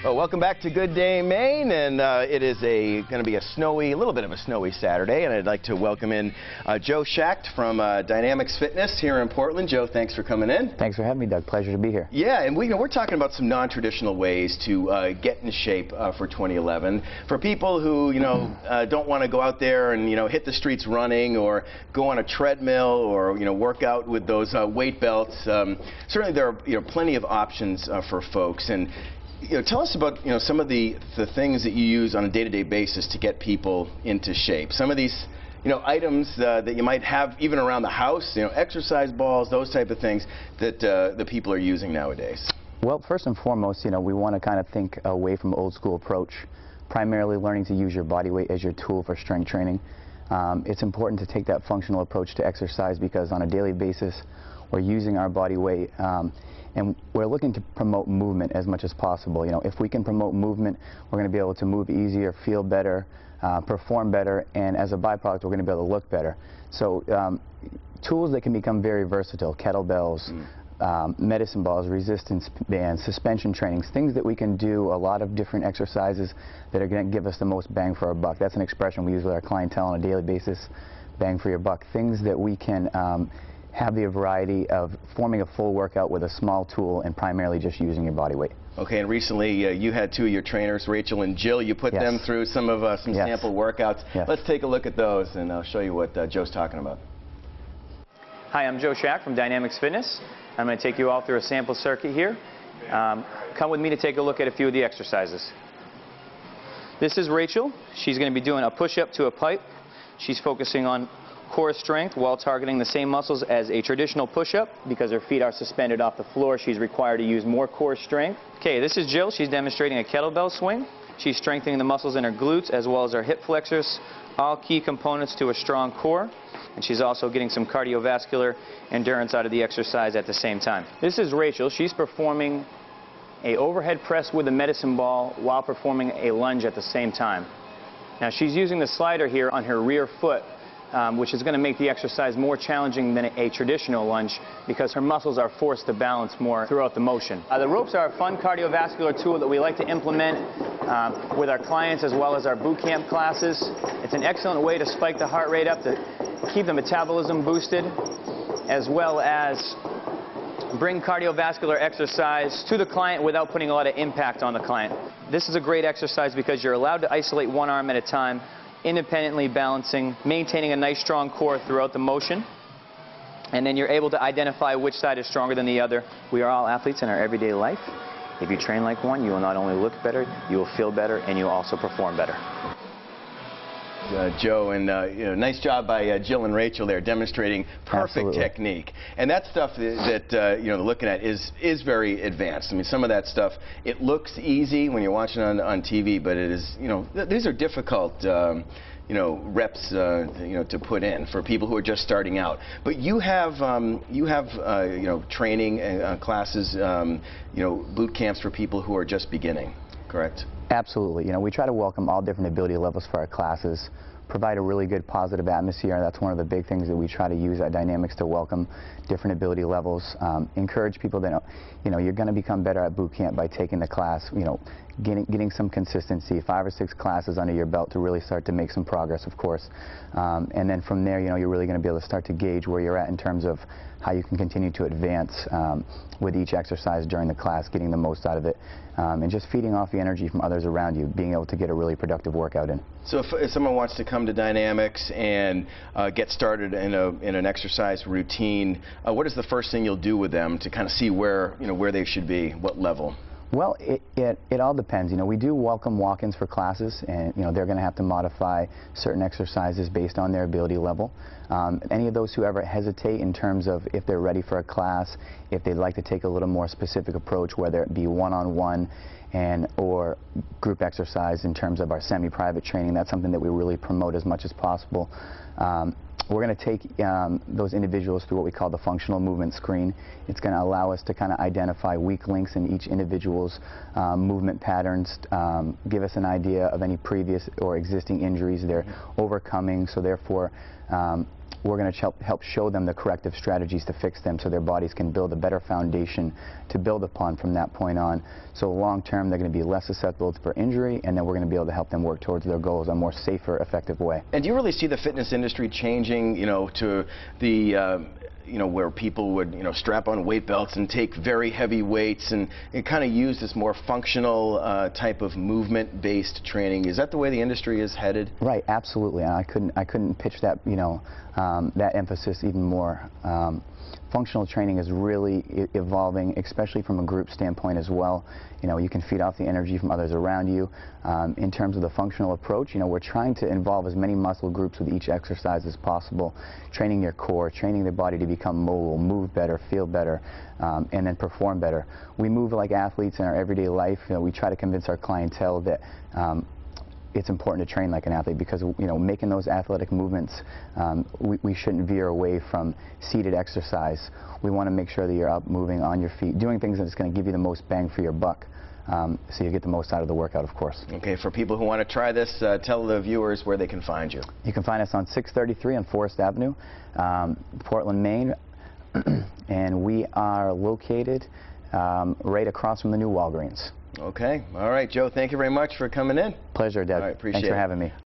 Well, welcome back to Good Day Maine, and it is going to be a little bit of a snowy Saturday, and I'd like to welcome in Joe Schacht from Dynamics Fitness here in Portland. Joe, thanks for coming in. Thanks for having me, Doug. Pleasure to be here. Yeah, and we're talking about some non-traditional ways to get in shape for 2011. For people who, don't want to go out there and, hit the streets running or go on a treadmill or, work out with those weight belts, certainly there are, plenty of options for folks. And tell us about some of the things that you use on a day-to-day basis to get people into shape. Some of these items that you might have even around the house, exercise balls, those type of things that the people are using nowadays. Well, first and foremost, we want to kind of think away from old school approach, primarily learning to use your body weight as your tool for strength training. It's important to take that functional approach to exercise because on a daily basis we're using our body weight and we're looking to promote movement as much as possible. If we can promote movement, we're going to be able to move easier, feel better, perform better, and as a byproduct, we're going to be able to look better. So tools that can become very versatile, kettlebells, medicine balls, resistance bands, suspension trainings, things that we can do a lot of different exercises that are going to give us the most bang for our buck. That's an expression we use with our clientele on a daily basis, bang for your buck. Things that we can have the variety of forming a full workout with a small tool and primarily just using your body weight. Okay, and recently you had two of your trainers, Rachel and Jill. You put them through some sample workouts. Let's take a look at those and I'll show you what Joe's talking about. Hi, I'm Joe Schacht from Dynamics Fitness. I'm going to take you all through a sample circuit here. Come with me to take a look at a few of the exercises. This is Rachel. She's going to be doing a push-up to a pipe. She's focusing on core strength while targeting the same muscles as a traditional push-up. Because her feet are suspended off the floor, she's required to use more core strength. Okay, this is Jill. She's demonstrating a kettlebell swing. She's strengthening the muscles in her glutes as well as her hip flexors, all key components to a strong core. And she's also getting some cardiovascular endurance out of the exercise at the same time. This is Rachel. She's performing an overhead press with a medicine ball while performing a lunge at the same time. Now she's using the slider here on her rear foot, which is going to make the exercise more challenging than a traditional lunge because her muscles are forced to balance more throughout the motion. The ropes are a fun cardiovascular tool that we like to implement with our clients as well as our boot camp classes. It's an excellent way to spike the heart rate up, to keep the metabolism boosted, as well as bring cardiovascular exercise to the client without putting a lot of impact on the client. This is a great exercise because you're allowed to isolate one arm at a time, independently balancing, maintaining a nice strong core throughout the motion, and then you're able to identify which side is stronger than the other. We are all athletes in our everyday life. If you train like one, you will not only look better, you will feel better, and you'll also perform better. Joe, and nice job by Jill and Rachel there demonstrating perfect technique. And that stuff that looking at is very advanced. I mean, some of that stuff, it looks easy when you're watching on TV, but it is, these are difficult reps to put in for people who are just starting out. But you have training classes, boot camps for people who are just beginning, correct? Absolutely. We try to welcome all different ability levels for our classes, provide a really good positive atmosphere, and that's one of the big things that we try to use at Dynamics to welcome different ability levels. Encourage people that you're going to become better at boot camp by taking the class, getting some consistency, 5 or 6 classes under your belt to really start to make some progress, of course. And then from there, you're really going to be able to start to gauge where you're at in terms of how you can continue to advance with each exercise during the class, getting the most out of it, and just feeding off the energy from others around you, being able to get a really productive workout in. So if someone wants to come to Dynamics and get started in an exercise routine, what is the first thing you'll do with them to kind of see where they should be, what level? Well, it all depends. We do welcome walk-ins for classes, and they're going to have to modify certain exercises based on their ability level. Any of those who ever hesitate in terms of if they're ready for a class, if they'd like to take a little more specific approach, whether it be one-on-one or group exercise in terms of our semi-private training, that's something that we really promote as much as possible. We're going to take those individuals through what we call the functional movement screen. It's going to allow us to kind of identify weak links in each individual's movement patterns, give us an idea of any previous or existing injuries they're overcoming, so therefore we're going to help show them the corrective strategies to fix them so their bodies can build a better foundation to build upon from that point on. So long term, they're going to be less susceptible for injury, and then we're going to be able to help them work towards their goals in a more safer, effective way. And do you really see the fitness industry changing, to the where people would, strap on weight belts and take very heavy weights and kind of use this more functional type of movement-based training? Is that the way the industry is headed? Right, absolutely. And I couldn't pitch that, that emphasis even more. Functional training is really evolving, especially from a group standpoint as well. You can feed off the energy from others around you. In terms of the functional approach, we're trying to involve as many muscle groups with each exercise as possible, training your core, training the body to become mobile, move better, feel better, and then perform better. We move like athletes in our everyday life. We try to convince our clientele that it's important to train like an athlete because, making those athletic movements, we shouldn't veer away from seated exercise. We want to make sure that you're up, moving on your feet, doing things that's going to give you the most bang for your buck, so you get the most out of the workout, of course. Okay, for people who want to try this, tell the viewers where they can find you. You can find us on 633 on Forest Avenue, Portland, Maine, and we are located right across from the new Walgreens. Okay. All right, Joe, thank you very much for coming in. Pleasure, Deb. All right, appreciate Thanks for it. having me.